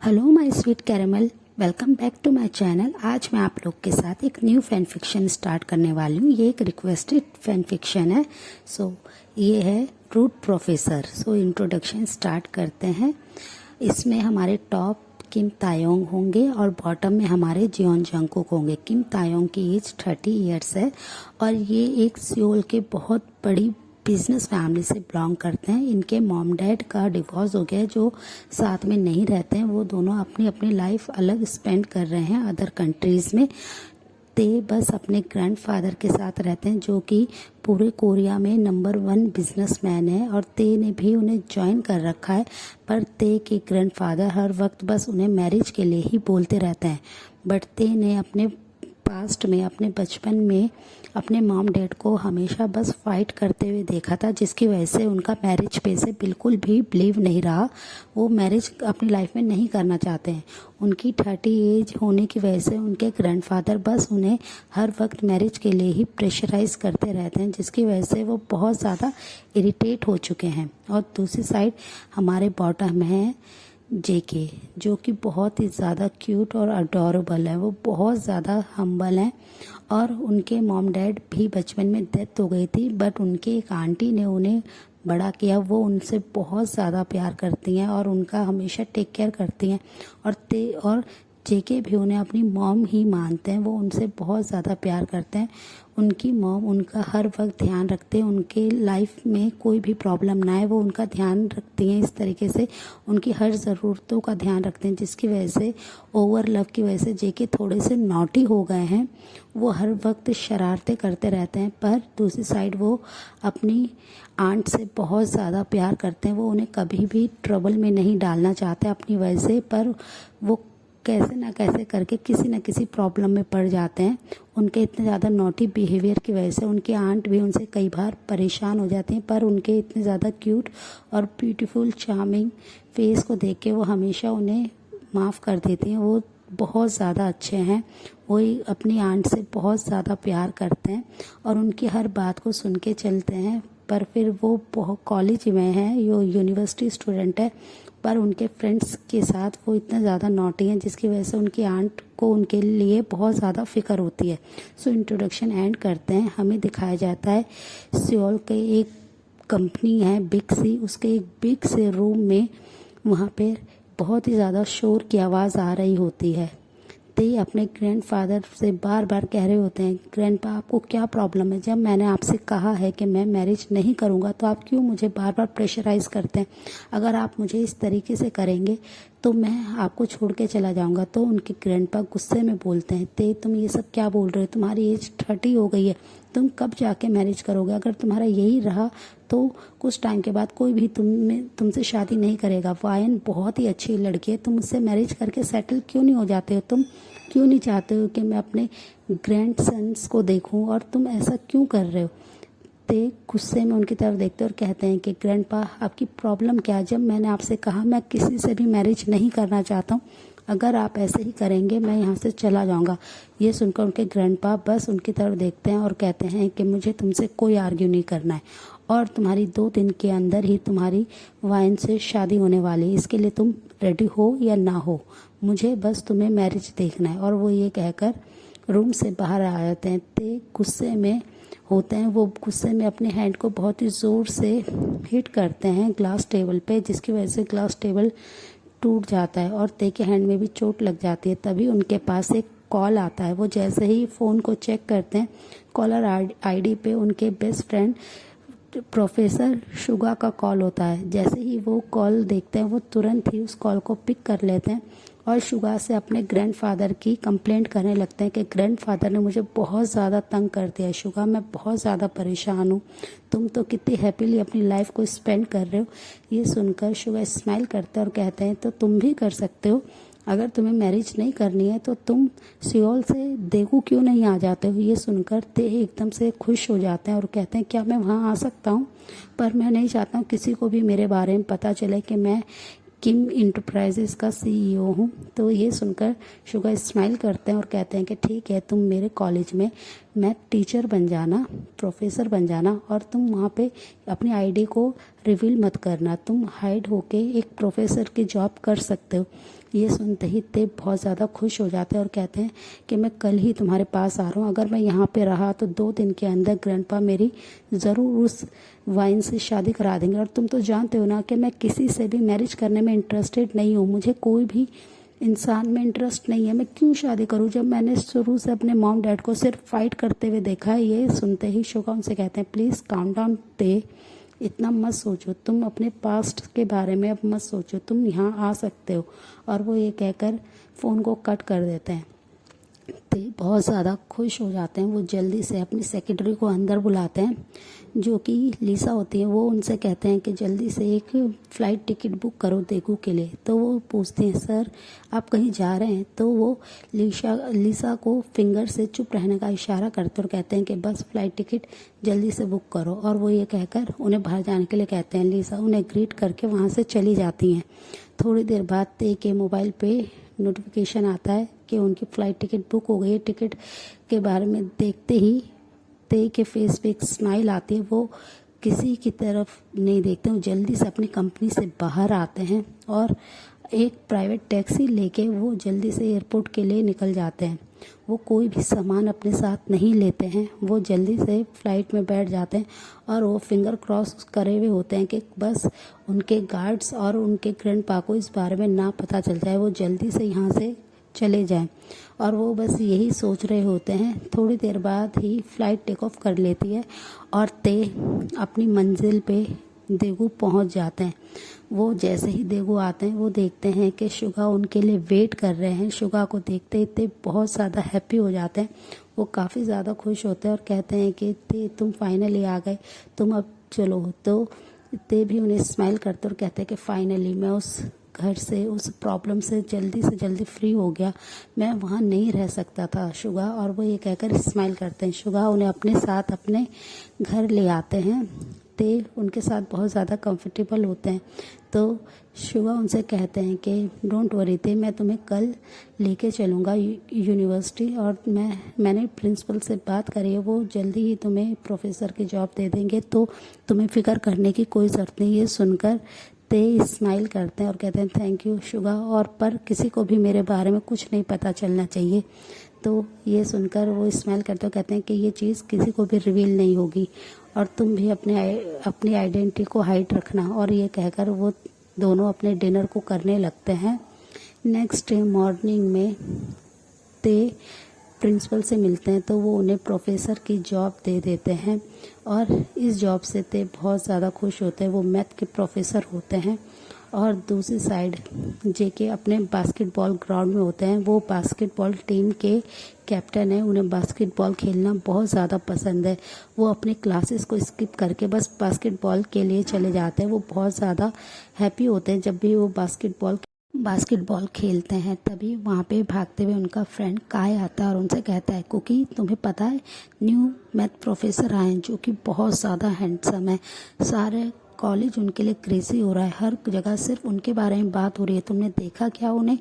Hello my sweet caramel, welcome back to my channel. आज मैं आप लोग के साथ एक न्यू फैन फिक्शन स्टार्ट करने वाली हूँ। ये एक रिक्वेस्टेड फैन फिक्शन है। ये है रूट प्रोफेसर। इंट्रोडक्शन स्टार्ट करते हैं। इसमें हमारे टॉप किम तायोंग होंगे और बॉटम में हमारे जियोन जंगकुक होंगे। किम तायोंग की एज 30 इयर्स है और ये एक सियोल के बहुत बड़ी बिजनेस फैमिली से बिलोंग करते हैं। इनके मॉम डैड का डिवोर्स हो गया है, जो साथ में नहीं रहते हैं। वो दोनों अपनी अपनी लाइफ अलग स्पेंड कर रहे हैं अदर कंट्रीज में। ते बस अपने ग्रैंडफादर के साथ रहते हैं, जो कि पूरे कोरिया में नंबर 1 बिजनेसमैन है और ते ने भी उन्हें ज्वाइन कर रखा है। पर ते के ग्रैंडफादर हर वक्त बस उन्हें मैरिज के लिए ही बोलते रहते हैं। बट ते ने अपने पास्ट में, अपने बचपन में अपने मॉम डैड को हमेशा बस फाइट करते हुए देखा था, जिसकी वजह से उनका मैरिज पे से बिल्कुल भी बिलीव नहीं रहा। वो मैरिज अपनी लाइफ में नहीं करना चाहते हैं। उनकी 30 एज होने की वजह से उनके ग्रैंडफादर बस उन्हें हर वक्त मैरिज के लिए ही प्रेशराइज करते रहते हैं, जिसकी वजह से वो बहुत ज़्यादा इरिटेट हो चुके हैं। और दूसरी साइड हमारे बॉटम है जेके, जो कि बहुत ही ज़्यादा क्यूट और अडोरेबल है। वो बहुत ज़्यादा हम्बल हैं और उनके मॉम डैड भी बचपन में डेथ हो गई थी, बट उनके एक आंटी ने उन्हें बड़ा किया। वो उनसे बहुत ज़्यादा प्यार करती हैं और उनका हमेशा टेक केयर करती हैं। और जेके भी उन्हें अपनी मॉम ही मानते हैं। वो उनसे बहुत ज़्यादा प्यार करते हैं। उनकी मॉम उनका हर वक्त ध्यान रखते हैं। उनके लाइफ में कोई भी प्रॉब्लम ना आए, वो उनका ध्यान रखती हैं। इस तरीके से उनकी हर ज़रूरतों का ध्यान रखते हैं, जिसकी वजह से ओवर लव की वजह से जेके थोड़े से नॉटी हो गए हैं। वो हर वक्त शरारतें करते रहते हैं। पर दूसरी साइड वो अपनी आंट से बहुत ज़्यादा प्यार करते हैं। वो उन्हें कभी भी ट्रबल में नहीं डालना चाहते अपनी वजह से, पर वो कैसे ना कैसे करके किसी न किसी प्रॉब्लम में पड़ जाते हैं। उनके इतने ज़्यादा नॉटी बिहेवियर की वजह से उनकी आंट भी उनसे कई बार परेशान हो जाती हैं। पर उनके इतने ज़्यादा क्यूट और ब्यूटीफुल चार्मिंग फेस को देख के वो हमेशा उन्हें माफ़ कर देती हैं। वो बहुत ज़्यादा अच्छे हैं। वो अपनी आंट से बहुत ज़्यादा प्यार करते हैं और उनकी हर बात को सुन के चलते हैं। पर फिर वो बहुत कॉलेज में हैं, यूनिवर्सिटी स्टूडेंट है, पर उनके फ्रेंड्स के साथ वो इतना ज़्यादा नॉटी हैं, जिसकी वजह से उनकी आंट को उनके लिए बहुत ज़्यादा फिक्र होती है। इंट्रोडक्शन एंड करते हैं। हमें दिखाया जाता है सियोल के एक कंपनी है बिग सी, उसके एक बिग से रूम में वहाँ पे बहुत ही ज़्यादा शोर की आवाज़ आ रही होती है। ते अपने ग्रैंडफादर से बार बार कह रहे होते हैं, ग्रैंडपा आपको क्या प्रॉब्लम है? जब मैंने आपसे कहा है कि मैं मैरिज नहीं करूँगा तो आप क्यों मुझे बार बार प्रेशराइज़ करते हैं? अगर आप मुझे इस तरीके से करेंगे तो मैं आपको छोड़ के चला जाऊँगा। तो उनके ग्रैंडपा गुस्से में बोलते हैं, ते तुम ये सब क्या बोल रहे हो? तुम्हारी एज 30 हो गई है, तुम कब जाके मैरिज करोगे? अगर तुम्हारा यही रहा तो कुछ टाइम के बाद कोई भी तुमसे शादी नहीं करेगा। वायन बहुत ही अच्छी लड़की है, तुम उससे मैरिज करके सेटल क्यों नहीं हो जाते हो? तुम क्यों नहीं चाहते हो कि मैं अपने ग्रैंड सन्स को देखूं, और तुम ऐसा क्यों कर रहे हो? ते गुस्से में उनकी तरफ देखते और कहते हैं कि ग्रैंडपा आपकी प्रॉब्लम क्या है? जब मैंने आपसे कहा मैं किसी से भी मैरिज नहीं करना चाहता हूँ, अगर आप ऐसे ही करेंगे मैं यहाँ से चला जाऊँगा। ये सुनकर उनके ग्रैंडपा बस उनकी तरफ देखते हैं और कहते हैं कि मुझे तुमसे कोई आर्ग्यू नहीं करना है और तुम्हारी 2 दिन के अंदर ही तुम्हारी वाइन से शादी होने वाली है। इसके लिए तुम रेडी हो या ना हो, मुझे बस तुम्हें मैरिज देखना है। और वो ये कहकर रूम से बाहर आ जाते हैं। ते गुस्से में होते हैं। वो गुस्से में अपने हैंड को बहुत ही ज़ोर से हिट करते हैं ग्लास टेबल पे, जिसकी वजह से ग्लास टेबल टूट जाता है और ते के हैंड में भी चोट लग जाती है। तभी उनके पास एक कॉल आता है। वो जैसे ही फ़ोन को चेक करते हैं, कॉलर आईडी पे उनके बेस्ट फ्रेंड प्रोफेसर शुगा का कॉल होता है। जैसे ही वो कॉल देखते हैं, वो तुरंत ही उस कॉल को पिक कर लेते हैं और शुगा से अपने ग्रैंडफादर की कंप्लेंट करने लगते हैं कि ग्रैंडफादर ने मुझे बहुत ज़्यादा तंग कर दिया है। शुगा, मैं बहुत ज़्यादा परेशान हूँ, तुम तो कितनी हैप्पीली अपनी लाइफ को स्पेंड कर रहे हो। ये सुनकर शुगा स्माइल करते हैं और कहते हैं तो तुम भी कर सकते हो। अगर तुम्हें मैरिज नहीं करनी है तो तुम सियोल से देगू क्यों नहीं आ जाते हो? ये सुनकर ते एकदम से खुश हो जाते हैं और कहते हैं क्या मैं वहाँ आ सकता हूँ? पर मैं नहीं चाहता हूँ किसी को भी मेरे बारे में पता चले कि मैं किम इंटरप्राइजेस का सीईओ हूँ। तो ये सुनकर शुगा स्माइल करते हैं और कहते हैं कि ठीक है, तुम मेरे कॉलेज में मैथ टीचर बन जाना, प्रोफेसर बन जाना और तुम वहाँ पे अपनी आईडी को रिवील मत करना, तुम हाइड होके एक प्रोफेसर की जॉब कर सकते हो। ये सुनते ही ते बहुत ज़्यादा खुश हो जाते हैं और कहते हैं कि मैं कल ही तुम्हारे पास आ रहा हूँ। अगर मैं यहाँ पे रहा तो 2 दिन के अंदर ग्रैंडपा मेरी ज़रूर उस वाइन से शादी करा देंगे। और तुम तो जानते हो ना कि मैं किसी से भी मैरिज करने में इंटरेस्टेड नहीं हूँ, मुझे कोई भी इंसान में इंटरेस्ट नहीं है। मैं क्यों शादी करूं जब मैंने शुरू से अपने मॉम डैड को सिर्फ फाइट करते हुए देखा है। ये सुनते ही शुगा उनसे कहते हैं प्लीज़ काम डाउन ते, इतना मत सोचो, तुम अपने पास्ट के बारे में अब मत सोचो, तुम यहाँ आ सकते हो। और वो ये कहकर फ़ोन को कट कर देते हैं। ते बहुत ज़्यादा खुश हो जाते हैं। वो जल्दी से अपनी सेक्रेटरी को अंदर बुलाते हैं जो कि लीसा होती है। वो उनसे कहते हैं कि जल्दी से एक फ़्लाइट टिकट बुक करो देगू के लिए। तो वो पूछते हैं सर आप कहीं जा रहे हैं। तो वो लीसा को फिंगर से चुप रहने का इशारा करते और कहते हैं कि बस फ़्लाइट टिकट जल्दी से बुक करो। और वो ये कहकर उन्हें बाहर जाने के लिए कहते हैं। लीसा उन्हें ग्रीट करके वहाँ से चली जाती हैं। थोड़ी देर बाद ते के मोबाइल पे नोटिफिकेशन आता है कि उनकी फ़्लाइट टिकट बुक हो गई है। टिकट के बारे में देखते ही ते के फेस पे एक स्माइल आती है। वो किसी की तरफ नहीं देखते, वो जल्दी से अपनी कंपनी से बाहर आते हैं और एक प्राइवेट टैक्सी लेके वो जल्दी से एयरपोर्ट के लिए निकल जाते हैं। वो कोई भी सामान अपने साथ नहीं लेते हैं, वो जल्दी से फ़्लाइट में बैठ जाते हैं और वो फिंगर क्रॉस करे हुए होते हैं कि बस उनके गार्ड्स और उनके ग्रैंडपा को इस बारे में ना पता चल जाए, वो जल्दी से यहाँ से चले जाएं। और वो बस यही सोच रहे होते हैं। थोड़ी देर बाद ही फ़्लाइट टेक ऑफ कर लेती है और ते अपनी मंजिल पे देगू पहुंच जाते हैं। वो जैसे ही देगू आते हैं वो देखते हैं कि शुगा उनके लिए वेट कर रहे हैं। शुगा को देखते ही ते बहुत ज़्यादा हैप्पी हो जाते हैं। वो काफ़ी ज़्यादा खुश होते हैं और कहते हैं कि ते तुम फाइनली आ गए, तुम अब चलो। तो ते भी उन्हें स्माइल करते और कहते हैं कि फाइनली मैं उस घर से, उस प्रॉब्लम से जल्दी फ्री हो गया, मैं वहाँ नहीं रह सकता था शुगा। और वो ये कहकर स्माइल करते हैं। शुगा उन्हें अपने साथ अपने घर ले आते हैं। ते उनके साथ बहुत ज़्यादा कंफर्टेबल होते हैं। तो शुगा उनसे कहते हैं कि डोंट वरी ते, मैं तुम्हें कल लेके चलूँगा यूनिवर्सिटी और मैंने प्रिंसिपल से बात करी है, वो जल्दी ही तुम्हें प्रोफेसर की जॉब दे देंगे, तो तुम्हें फ़िक्र करने की कोई ज़रूरत नहीं। ये सुनकर ते स्माइल करते हैं और कहते हैं थैंक यू शुगा, और पर किसी को भी मेरे बारे में कुछ नहीं पता चलना चाहिए। तो ये सुनकर वो स्माइल करते और कहते हैं कि ये चीज़ किसी को भी रिवील नहीं होगी और तुम भी अपनी आइडेंटिटी को हाइड रखना। और ये कहकर वो दोनों अपने डिनर को करने लगते हैं। नेक्स्ट डे मॉर्निंग में ते प्रिंसिपल से मिलते हैं तो वो उन्हें प्रोफेसर की जॉब दे देते हैं और इस जॉब से ते बहुत ज़्यादा खुश होते हैं। वो मैथ के प्रोफेसर होते हैं। और दूसरी साइड जेके अपने बास्केटबॉल ग्राउंड में होते हैं। वो बास्केटबॉल टीम के कैप्टन हैं, उन्हें बास्केटबॉल खेलना बहुत ज़्यादा पसंद है। वो अपने क्लासेस को स्किप करके बस बास्केटबॉल के लिए चले जाते हैं। वो बहुत ज़्यादा हैप्पी होते हैं जब भी वो बास्केटबॉल खेलते हैं। तभी वहाँ पे भागते हुए उनका फ्रेंड काय आता है और उनसे कहता है कुकी तुम्हें पता है न्यू मैथ प्रोफेसर आए हैं जो कि बहुत ज़्यादा हैंडसम है, सारे कॉलेज उनके लिए क्रेजी हो रहा है, हर जगह सिर्फ उनके बारे में बात हो रही है, तुमने देखा क्या उन्हें।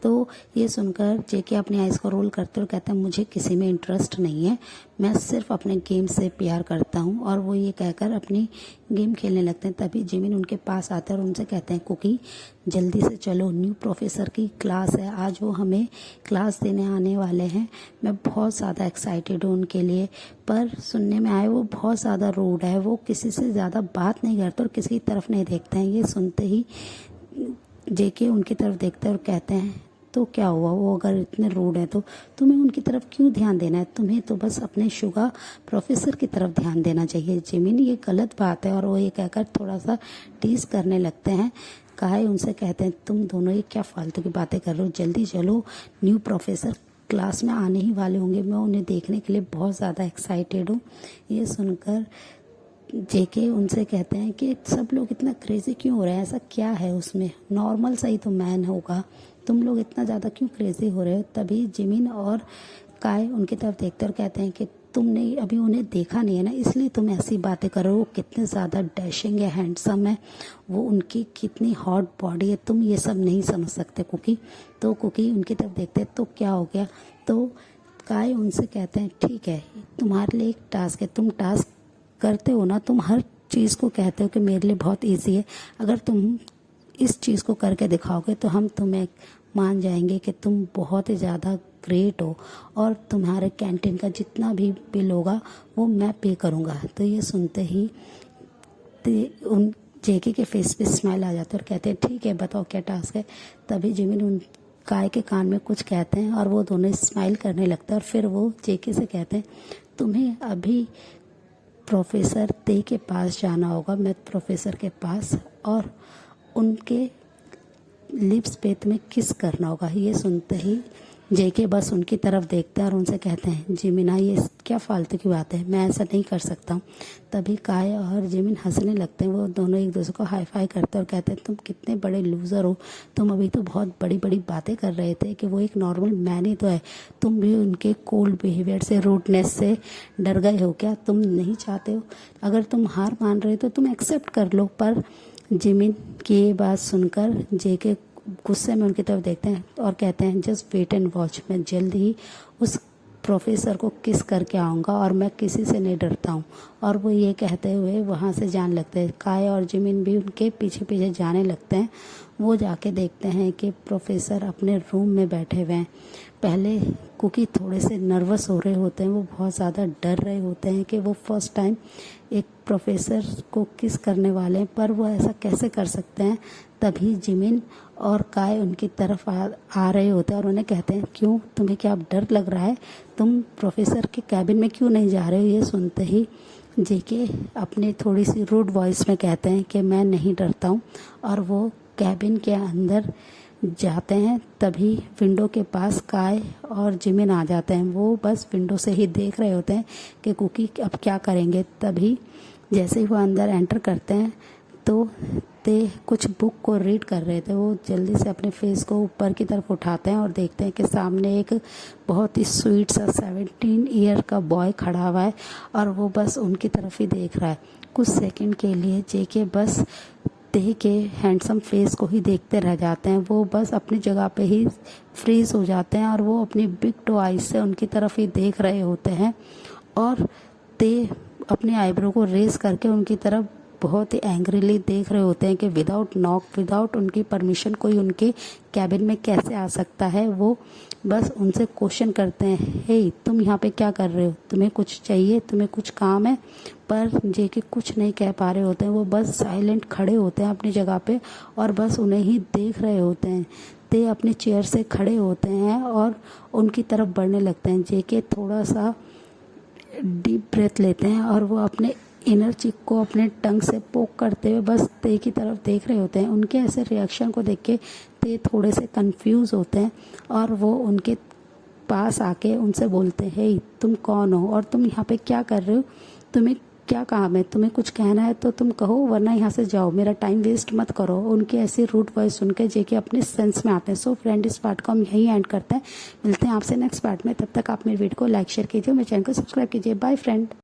तो ये सुनकर जेके अपनी आइज़ को रोल करते और कहता है मुझे किसी में इंटरेस्ट नहीं है, मैं सिर्फ अपने गेम से प्यार करता हूँ। और वो ये कहकर अपनी गेम खेलने लगते हैं। तभी जिमिन उनके पास आते हैं और उनसे कहते हैं कुकी जल्दी से चलो, न्यू प्रोफेसर की क्लास है, आज वो हमें क्लास देने आने वाले हैं। मैं बहुत ज़्यादा एक्साइटेड हूँ उनके लिए, पर सुनने में आए वो बहुत ज़्यादा रूड है, वो किसी से ज़्यादा बात नहीं करते और किसी की तरफ नहीं देखते हैं। ये सुनते ही जेके उनकी तरफ देखते हैं और कहते हैं तो क्या हुआ, वो अगर इतने रूड है तो तुम्हें उनकी तरफ क्यों ध्यान देना है, तुम्हें तो बस अपने शुगा प्रोफेसर की तरफ ध्यान देना चाहिए। जिमिन ये गलत बात है। और वो ये कहकर थोड़ा सा टीज करने लगते हैं। काहे उनसे कहते हैं तुम दोनों ये क्या फालतू की बातें कर रहे हो, जल्दी चलो, न्यू प्रोफेसर क्लास में आने ही वाले होंगे, मैं उन्हें देखने के लिए बहुत ज़्यादा एक्साइटेड हूँ। ये सुनकर जेके उनसे कहते हैं कि सब लोग इतना क्रेजी क्यों हो रहे हैं, ऐसा क्या है उसमें, नॉर्मल सा ही तो मैन होगा, तुम लोग इतना ज़्यादा क्यों क्रेजी हो रहे हो। तभी जिमिन और काय उनकी तरफ देखते और कहते हैं कि तुमने अभी उन्हें देखा नहीं है ना, इसलिए तुम ऐसी बातें कर रहे हो, वो कितने ज़्यादा डैशिंग है, हैंडसम है, वो उनकी कितनी हॉट बॉडी है, तुम ये सब नहीं समझ सकते कुकी। तो कुकी उनकी तरफ देखते तो क्या हो गया। तो काय उनसे कहते हैं ठीक है तुम्हारे लिए एक टास्क है, तुम टास्क करते हो ना, तुम हर चीज़ को कहते हो कि मेरे लिए बहुत इजी है, अगर तुम इस चीज़ को करके दिखाओगे तो हम तुम्हें मान जाएंगे कि तुम बहुत ही ज़्यादा ग्रेट हो और तुम्हारे कैंटीन का जितना भी बिल होगा वो मैं पे करूँगा। तो ये सुनते ही उन जेके के फेस पे स्माइल आ जाता है और कहते हैं ठीक है बताओ क्या टास्क है। तभी जिमिन उन काय के कान में कुछ कहते हैं और वो दोनों स्माइल करने लगते हैं और फिर वो जेके से कहते हैं तुम्हें अभी प्रोफेसर ते के पास जाना होगा, मैथ प्रोफेसर के पास, और उनके लिप्स पे तुम्हें किस करना होगा। ये सुनते ही जेके बस उनकी तरफ देखते हैं और उनसे कहते हैं जिमिना ये क्या फालतू की बात है, मैं ऐसा नहीं कर सकता हूँ। तभी काय और जिमिन हंसने लगते हैं, वो दोनों एक दूसरे को हाई फाई करते हैं और कहते हैं तुम कितने बड़े लूज़र हो, तुम अभी तो बहुत बड़ी बड़ी बातें कर रहे थे कि वो एक नॉर्मल मैन ही तो है, तुम भी उनके कोल्ड बिहेवियर से रूडनेस से डर गए हो क्या, तुम नहीं चाहते हो, अगर तुम हार मान रहे हो तो तुम एक्सेप्ट कर लो। पर जिमिन की ये बात सुनकर जेके गुस्से में उनकी तरफ देखते हैं और कहते हैं जस्ट वेट एंड वॉच, मैं जल्द ही उस प्रोफेसर को किस करके आऊँगा और मैं किसी से नहीं डरता हूँ। और वो ये कहते हुए वहाँ से जाने लगते हैं। काय और जिमिन भी उनके पीछे पीछे जाने लगते हैं। वो जाके देखते हैं कि प्रोफेसर अपने रूम में बैठे हुए हैं। पहले कुकी थोड़े से नर्वस हो रहे होते हैं, वो बहुत ज़्यादा डर रहे होते हैं कि वो फर्स्ट टाइम एक प्रोफेसर को किस करने वाले हैं, पर वो ऐसा कैसे कर सकते हैं। तभी जिमिन और काय उनकी तरफ आ रहे होते हैं और उन्हें कहते हैं क्यों, तुम्हें क्या अब डर लग रहा है, तुम प्रोफेसर के कैबिन में क्यों नहीं जा रहे हो। ये सुनते ही जेके अपने थोड़ी सी रूड वॉइस में कहते हैं कि मैं नहीं डरता हूँ, और वो कैबिन के अंदर जाते हैं। तभी विंडो के पास काय और जिमिन आ जाते हैं। वो बस विंडो से ही देख रहे होते हैं कि कुकी अब क्या करेंगे। तभी जैसे ही वो अंदर एंटर करते हैं तो ते कुछ बुक को रीड कर रहे थे। वो जल्दी से अपने फेस को ऊपर की तरफ उठाते हैं और देखते हैं कि सामने एक बहुत ही स्वीट सा 17 ईयर का बॉय खड़ा हुआ है और वो बस उनकी तरफ ही देख रहा है। कुछ सेकंड के लिए जेके बस ते के हैंडसम फेस को ही देखते रह जाते हैं। वो बस अपनी जगह पे ही फ्रीज हो जाते हैं और वो अपनी बिग टू आइज से उनकी तरफ ही देख रहे होते हैं। और ते अपने आईब्रो को रेज करके उनकी तरफ बहुत ही एंग्रीली देख रहे होते हैं कि विदाउट नॉक, विदाउट उनकी परमिशन कोई उनके कैबिन में कैसे आ सकता है। वो बस उनसे क्वेश्चन करते हैं, हे तुम यहाँ पे क्या कर रहे हो, तुम्हें कुछ चाहिए, तुम्हें कुछ काम है। पर जेके कुछ नहीं कह पा रहे होते हैं। वो बस साइलेंट खड़े होते हैं अपनी जगह पे और बस उन्हें ही देख रहे होते हैं। ते अपनी चेयर से खड़े होते हैं और उनकी तरफ बढ़ने लगते हैं। जेके थोड़ा सा डीप ब्रेथ लेते हैं और वो अपने इनर चिक को अपने टंग से पोक करते हुए बस ते की तरफ देख रहे होते हैं। उनके ऐसे रिएक्शन को देख के ते थोड़े से कंफ्यूज होते हैं और वो उनके पास आके उनसे बोलते हैं, हे तुम कौन हो और तुम यहाँ पे क्या कर रहे हो, तुम्हें क्या काम है, तुम्हें कुछ कहना है तो तुम कहो वरना यहाँ से जाओ, मेरा टाइम वेस्ट मत करो। उनकी ऐसी रूट वॉइस सुन के जेके अपने सेंस में आते हैं। सो फ्रेंड, इस पार्ट को हम यहीं एंड करते हैं। मिलते हैं आपसे नेक्स्ट पार्ट में। तब तक आप मेरे वीडियो को लाइक शेयर कीजिए, मेरे चैनल को सब्सक्राइब कीजिए। Bye friend.